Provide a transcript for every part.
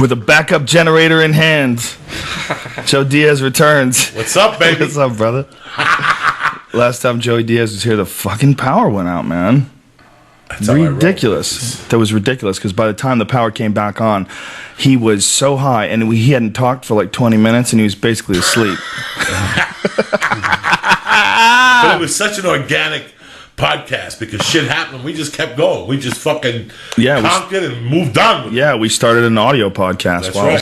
With a backup generator in hand, Joe Diaz returns. What's up, baby? What's up, brother? Last time Joey Diaz was here, the fucking power went out, man. That's ridiculous. That was ridiculous because by the time the power came back on, he was so high and he hadn't talked for like 20 minutes and he was basically asleep. But it was such an organic podcast because shit happened. We just kept going. We just fucking conked it and moved on with it. We started an audio podcast. That's right.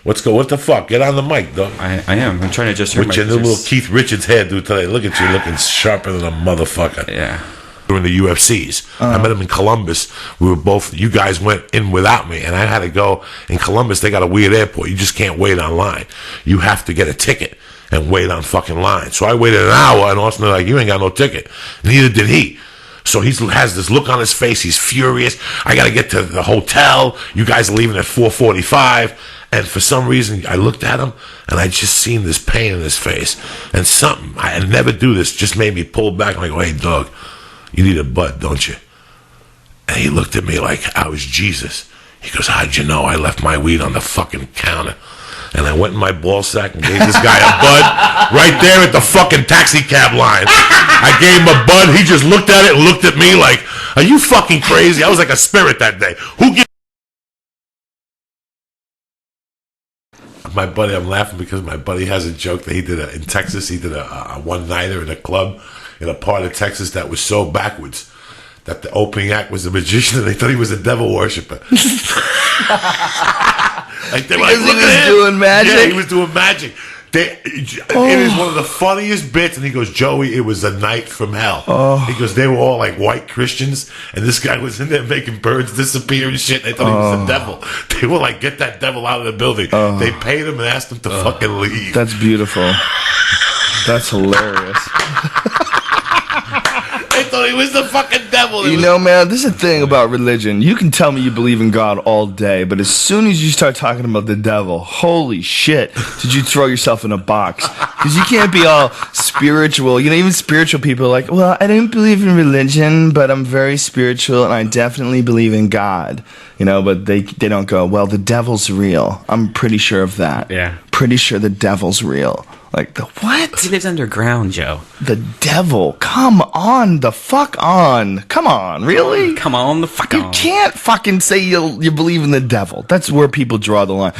Let's go. What the fuck? Get on the mic, though. I am. I'm trying to just hear with your new little Keith Richards hairdo today. Look at you looking sharper than a motherfucker. Yeah. During the UFCs. I met him in Columbus. We were both, you guys went in without me, and I had to go. In Columbus, they got a weird airport. You just can't wait online. You have to get a ticket and wait on fucking line. So I waited an hour, and Austin was like, you ain't got no ticket. Neither did he. So he has this look on his face. He's furious. I got to get to the hotel. You guys are leaving at 4:45. And for some reason, I looked at him, and I just seen this pain in his face. And something, I never do this, just made me pull back. I'm like, oh, hey, dog, you need a bud, don't you? And he looked at me like I was Jesus. He goes, how'd you know? I left my weed on the fucking counter. And I went in my ball sack and gave this guy a bud right there at the fucking taxi cab line. I gave him a bud. He just looked at it and looked at me like, are you fucking crazy? I was like a spirit that day. Who gives my buddy, I'm laughing because my buddy has a joke that he did in Texas. He did a one-nighter in a club in a part of Texas that was so backwards that the opening act was a magician and they thought he was a devil worshiper. Like they were like, he was doing magic? Yeah, he was doing magic. It is one of the funniest bits, and he goes, Joey, it was a night from hell. He goes, they were all like white Christians, and this guy was in there making birds disappear and shit. They thought he was the devil. They were like, get that devil out of the building. They paid him and asked him to fucking leave. That's beautiful. That's hilarious. They thought he was the fucking devil. You know, man, this is the thing about religion. You can tell me you believe in God all day, but as soon as you start talking about the devil, holy shit, did you throw yourself in a box? Because you can't be all spiritual. You know, even spiritual people are like, well, I don't believe in religion, but I'm very spiritual, and I definitely believe in God. You know, but they don't go, well, the devil's real. I'm pretty sure of that. Yeah. Pretty sure the devil's real. Like, the what? He lives underground, Joe. The devil. Come on, the fuck on. Come on, really? Come on, the fuck on. You can't fucking say you believe in the devil. That's where people draw the line.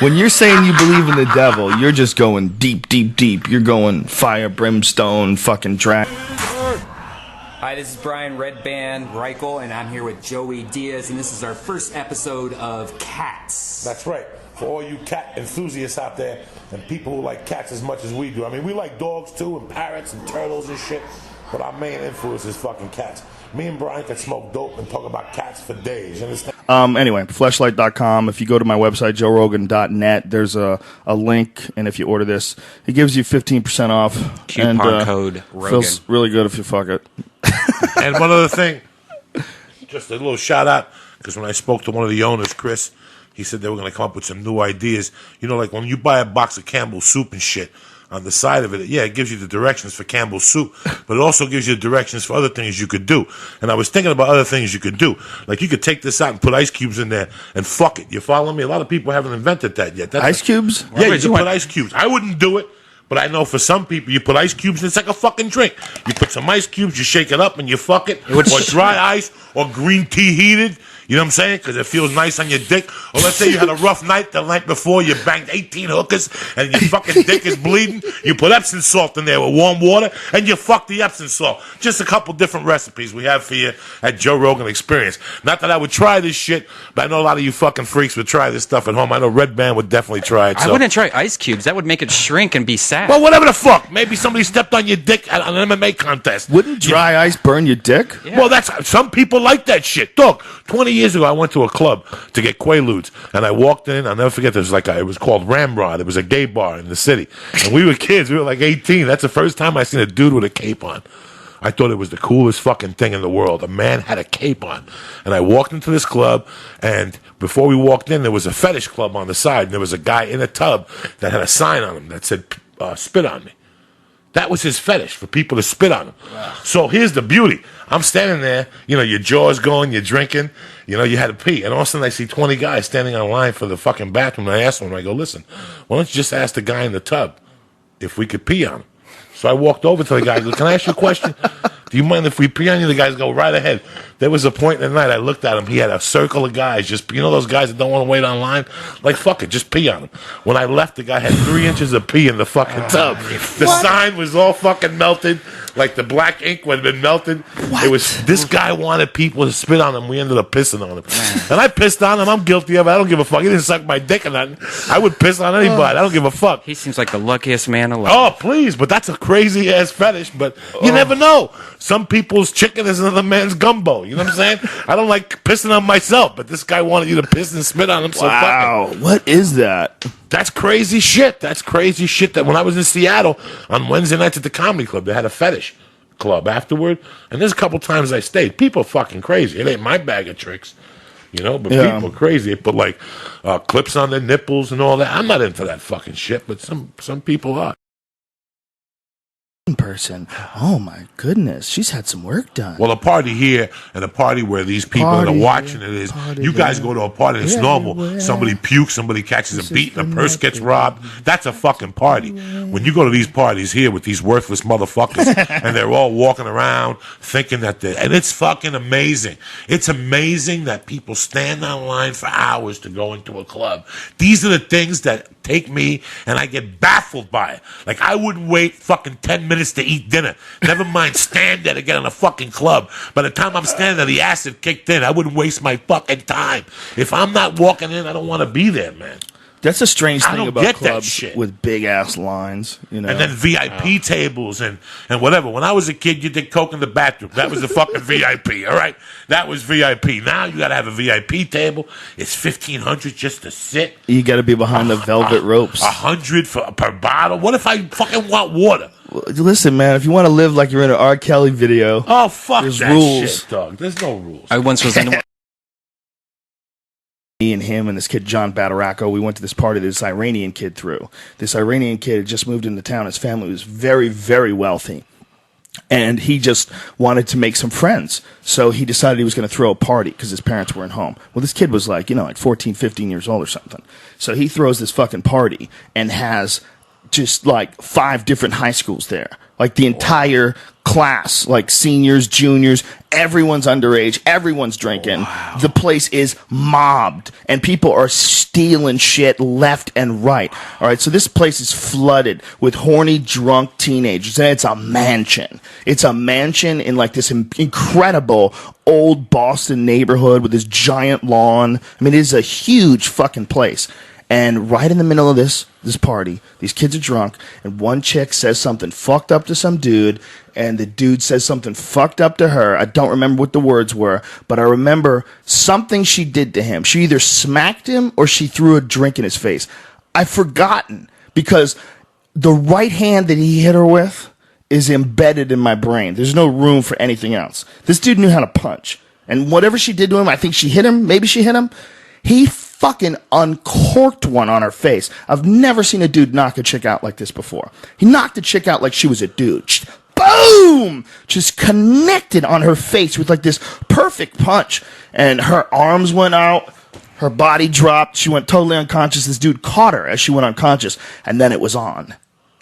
When you're saying you believe in the devil, you're just going deep, deep, deep. You're going fire, brimstone, fucking dragon. Hi, this is Brian Redband Reichel, and I'm here with Joey Diaz, and this is our first episode of Cats. That's right. For all you cat enthusiasts out there and people who like cats as much as we do. I mean, we like dogs too and parrots and turtles and shit, but our main influence is fucking cats. Me and Brian can smoke dope and talk about cats for days. You understand? Anyway, fleshlight.com. If you go to my website, joerogan.net, there's a link, and if you order this, it gives you 15% off. Coupon code Rogan. Feels really good if you fuck it. And one other thing, just a little shout out, because when I spoke to one of the owners, Chris, he said they were going to come up with some new ideas. You know, like when you buy a box of Campbell's soup and shit, on the side of it, it gives you the directions for Campbell's soup, but it also gives you the directions for other things you could do. And I was thinking about other things you could do. Like you could take this out and put ice cubes in there and fuck it. You follow me? A lot of people haven't invented that yet. Ice cubes? Yeah, you can put ice cubes. I wouldn't do it. But I know for some people, you put ice cubes and it's like a fucking drink. You put some ice cubes, you shake it up and you fuck it. Or dry ice or green tea heated. You know what I'm saying? Because it feels nice on your dick. Or let's say you had a rough night the night before, you banged 18 hookers and your fucking dick is bleeding. You put Epsom salt in there with warm water and you fuck the Epsom salt. Just a couple different recipes we have for you at Joe Rogan Experience. Not that I would try this shit, but I know a lot of you fucking freaks would try this stuff at home. I know Red Band would definitely try it. I wouldn't try ice cubes. That would make it shrink and be sad. Well, whatever the fuck. Maybe somebody stepped on your dick at an MMA contest. Wouldn't dry ice burn your dick? Yeah. Well, that's some people like that shit. Dog, 20 years ago, I went to a club to get Quaaludes, and I walked in. I'll never forget. It was called Ramrod. It was a gay bar in the city, and we were kids. We were like 18. That's the first time I seen a dude with a cape on. I thought it was the coolest fucking thing in the world. A man had a cape on, and I walked into this club, and before we walked in, there was a fetish club on the side, and there was a guy in a tub that had a sign on him that said, "Spit on me." That was his fetish, for people to spit on him. Wow. So here's the beauty. I'm standing there, your jaw's going, you're drinking, you had to pee. And all of a sudden I see 20 guys standing on line for the fucking bathroom. And I asked one, I go, listen, why don't you just ask the guy in the tub if we could pee on him? So I walked over to the guy. I go, can I ask you a question? Do you mind if we pee on you? The guys go, right ahead. There was a point in the night I looked at him. He had a circle of guys. Just, those guys that don't want to wait online? Like, fuck it, just pee on him. When I left, the guy had 3 inches of pee in the fucking tub. The sign was all fucking melted. Like the black ink had been melted. What? It was, this guy wanted people to spit on him. We ended up pissing on him. And I pissed on him. I'm guilty of it. I don't give a fuck. He didn't suck my dick or nothing. I would piss on anybody. I don't give a fuck. He seems like the luckiest man alive. Oh, please. But that's a crazy ass fetish. But you never know. Some people's chicken is another man's gumbo. You know what I'm saying? I don't like pissing on myself. But this guy wanted you to piss and spit on him. So wow. What is that? That's crazy shit. That's crazy shit. That when I was in Seattle on Wednesday nights at the comedy club, they had a fetish club afterward. And there's a couple times I stayed. People are fucking crazy. It ain't my bag of tricks. But people are crazy. They put like clips on their nipples and all that. I'm not into that fucking shit, but some people are. Person. Oh my goodness, she's had some work done. Well, a party here and a party where these people that are watching it is, you guys go to a party, it's normal. Somebody pukes, somebody catches a beat, and a purse gets robbed. That's a fucking party. When you go to these parties here with these worthless motherfuckers and they're all walking around thinking that and it's fucking amazing. It's amazing that people stand online for hours to go into a club. These are the things that take me and I get baffled by it. Like, I wouldn't wait fucking 10 minutes to eat dinner. Never mind stand there to get in a fucking club. By the time I'm standing there, the acid kicked in. I wouldn't waste my fucking time. If I'm not walking in, I don't want to be there, man. That's a strange thing about clubs with big ass lines, And then VIP tables and whatever. When I was a kid, you did coke in the bathroom. That was the fucking VIP. All right, that was VIP. Now you got to have a VIP table. It's $1,500 just to sit. You got to be behind the velvet ropes. $100 per bottle. What if I fucking want water? Well, listen, man. If you want to live like you're in an R. Kelly video, fuck there's that rules. shit, dog. There's no rules. I once was in. Me and him and this kid, John Badaracco, we went to this party that this Iranian kid threw. This Iranian kid had just moved into town. His family was very, very wealthy. And he just wanted to make some friends. So he decided he was going to throw a party because his parents weren't home. Well, this kid was like 14, 15 years old or something. So he throws this fucking party and has just like 5 different high schools there. Like the entire class, like seniors, juniors, everyone's underage, everyone's drinking. Wow. The place is mobbed, and people are stealing shit left and right. All right, so this place is flooded with horny, drunk teenagers, and it's a mansion. It's a mansion in like this incredible old Boston neighborhood with this giant lawn. I mean, it is a huge fucking place. And right in the middle of this party, these kids are drunk, and one chick says something fucked up to some dude, and the dude says something fucked up to her. I don't remember what the words were, but I remember something she did to him. She either smacked him or she threw a drink in his face. I've forgotten, because the right hand that he hit her with is embedded in my brain. There's no room for anything else. This dude knew how to punch, and whatever she did to him, I think she hit him, maybe she hit him, he fucking uncorked one on her face. I've never seen a dude knock a chick out like this before. He knocked the chick out like she was a dude. Boom! Just connected on her face with like this perfect punch. And her arms went out. Her body dropped. She went totally unconscious. This dude caught her as she went unconscious. And then it was on.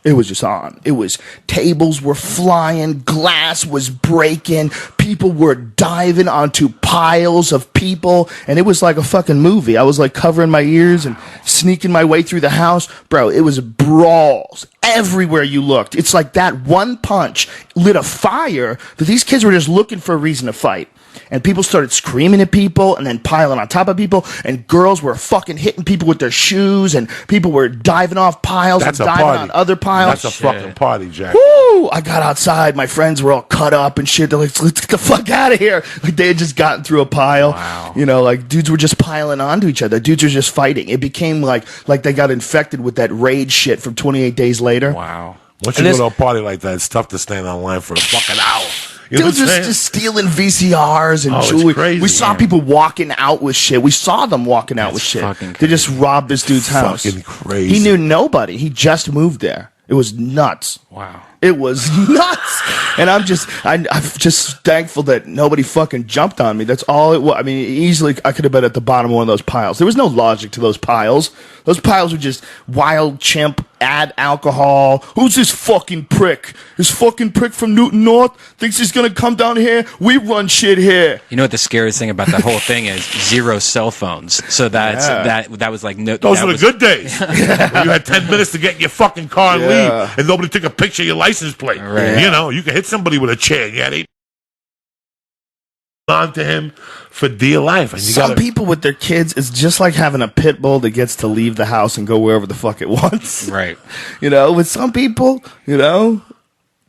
It was just on. It was, tables were flying, glass was breaking, people were diving onto piles of people, and it was like a fucking movie. I was like covering my ears and sneaking my way through the house. Bro, it was brawls everywhere you looked. It's like that one punch lit a fire that these kids were just looking for a reason to fight. And people started screaming at people and then piling on top of people, and girls were fucking hitting people with their shoes, and people were diving off piles and diving on other piles. That's a fucking party, Jack. Woo! I got outside. My friends were all cut up and shit. They're like, let's get the fuck out of here. Like, they had just gotten through a pile. Wow. Like dudes were just piling onto each other. Dudes were just fighting. It became like they got infected with that rage shit from 28 Days Later. Wow. Once you go to a party like that, it's tough to stand online for a fucking hour. You Dudes just stealing VCRs and jewelry. Crazy, we saw people walking out with shit. We saw them walking out with shit. They just robbed this dude's house. Fucking crazy. He knew nobody. He just moved there. It was nuts. Wow. It was nuts. And I'm just thankful that nobody fucking jumped on me. That's all it was. I mean, easily I could have been at the bottom of one of those piles. There was no logic to those piles. Those piles were just wild chimp, add alcohol. Who's this fucking prick? This fucking prick from Newton North thinks he's gonna come down here. We run shit here. You know what the scariest thing about that whole thing is? 0 cell phones. So that was like no. Those were the good days. When you had 10 minutes to get in your fucking car and leave, and nobody took a picture of your license plate. Right. You know, you could hit somebody with a chair. You had 8 on to him for dear life. And Some people with their kids, it's just like having a pit bull that gets to leave the house and go wherever the fuck it wants. Right. You know, with some people, you know,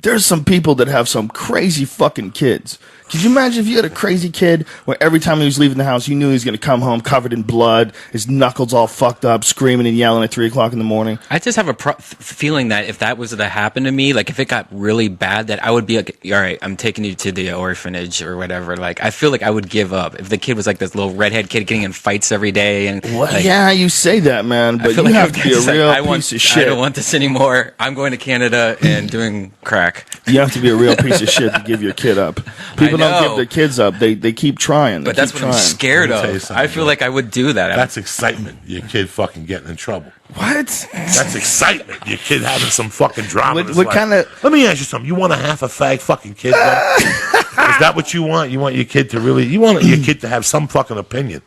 there's some people that have some crazy fucking kids. Could you imagine if you had a crazy kid where every time he was leaving the house, you knew he was going to come home covered in blood, his knuckles all fucked up, screaming and yelling at 3 o'clock in the morning? I just have a feeling that if that was to happen to me, like if it got really bad, that I would be like, all right, I'm taking you to the orphanage or whatever. Like, I feel like I would give up if the kid was like this little redhead kid getting in fights every day. And like, yeah, you say that, man, but you have to be a real piece of shit. I don't want this anymore. I'm going to Canada and doing crack. You have to be a real piece of shit to give your kid up. People don't give their kids up. They keep trying. But that's what I'm scared of. I feel like I would do that. That's excitement. Your kid fucking getting in trouble. What? That's excitement. Your kid having some fucking drama. What kind of? Let me ask you something. You want a half a fag fucking kid? Is that what you want? You want your kid to really? You want your kid to have some fucking opinion,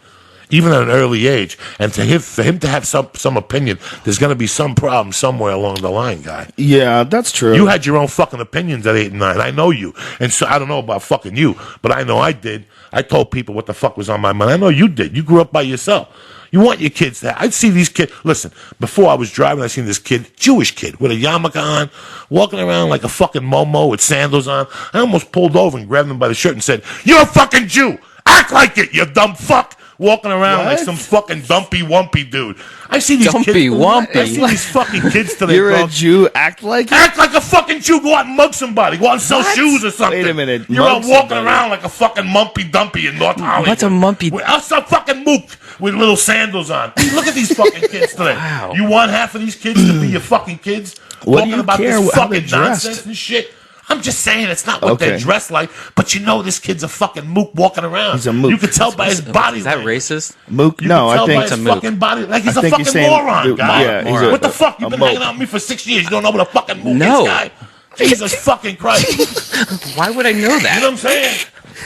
even at an early age, and for him to have some opinion. There's going to be some problem somewhere along the line, guy. Yeah, that's true. You had your own fucking opinions at 8 and 9. I know you, and so I don't know about fucking you, but I know I did. I told people what the fuck was on my mind. I know you did. You grew up by yourself. You want your kids to. I'd see these kids. Listen, before I was driving, I seen this kid, Jewish kid, with a yarmulke on, walking around like a fucking Momo with sandals on. I almost pulled over and grabbed him by the shirt and said, "You're a fucking Jew. Act like it, you dumb fuck." Walking around like some fucking dumpy wumpy dude. I see these dumpy kids. wumpy. I see these fucking kids today. You're a Jew. Act like it? Act like a fucking Jew. Go out and mug somebody. Go out and sell shoes or something. Wait a minute. You're out walking around like a fucking mumpy dumpy in North Hollywood. What's a mumpy? Us a fucking mook with little sandals on. Look at these fucking kids today. Wow. You want half of these kids to be your fucking kids? What talking do you about care this how they're fucking dressed? nonsense and shit. I'm just saying it's not what they're dressed like, but you know this kid's a fucking mook walking around. He's a mook. You can tell by his body. Is that language. racist? Mook? You No, can tell I think by his it's a mook. fucking body. Like he's I a think fucking you're saying- moron, guy. yeah, he's a- what the fuck? You've a been mook. hanging out with me for 6 years. You don't know what a fucking mook No. is, guy? Jesus fucking Christ. Why would I know You know that? what I'm saying?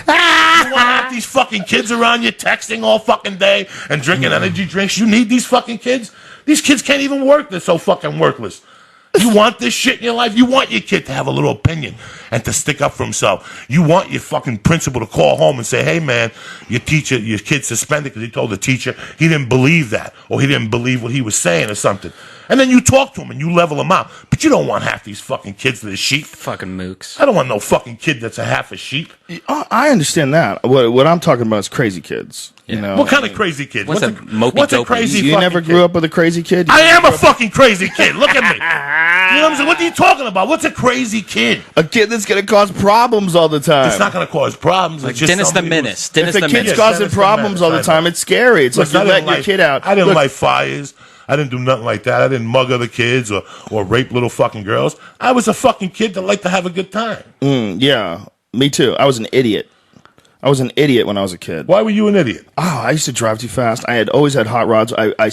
You want to have these fucking kids around you texting all fucking day and drinking energy drinks? You need these fucking kids? These kids can't even work. They're so fucking worthless. You want this shit in your life? You want your kid to have a little opinion and to stick up for himself. You want your fucking principal to call home and say, "Hey man, your kid's suspended because he told the teacher he didn't believe that, or he didn't believe what he was saying or something." And then you talk to him and you level him out. But you don't want half these fucking kids that are sheep. Fucking mooks. I don't want no fucking kid that's a half a sheep. I understand that. What I'm talking about is crazy kids. You know, What kind of crazy kid? What's a mopey what's a dopey? crazy you fucking never kid? grew up with a crazy kid? I am a fucking crazy kid. Look at me. You know what I'm saying? What are you talking about? What's a crazy kid? A kid that's going to cause problems all the time. It's not going to cause problems. Like It's just Dennis the somebody who's- Menace. If Dennis the the kid's Menace. causing Dennis the problems Menace, all the I know. time, it's scary. It's like Listen, you let your kid out. I didn't Look, light fires. I didn't do nothing like that. I didn't mug other kids or rape little fucking girls. I was a fucking kid that liked to have a good time. Yeah, me too. I was an idiot. I was an idiot when I was a kid. Why were you an idiot? Oh, I used to drive too fast. I had always had hot rods. I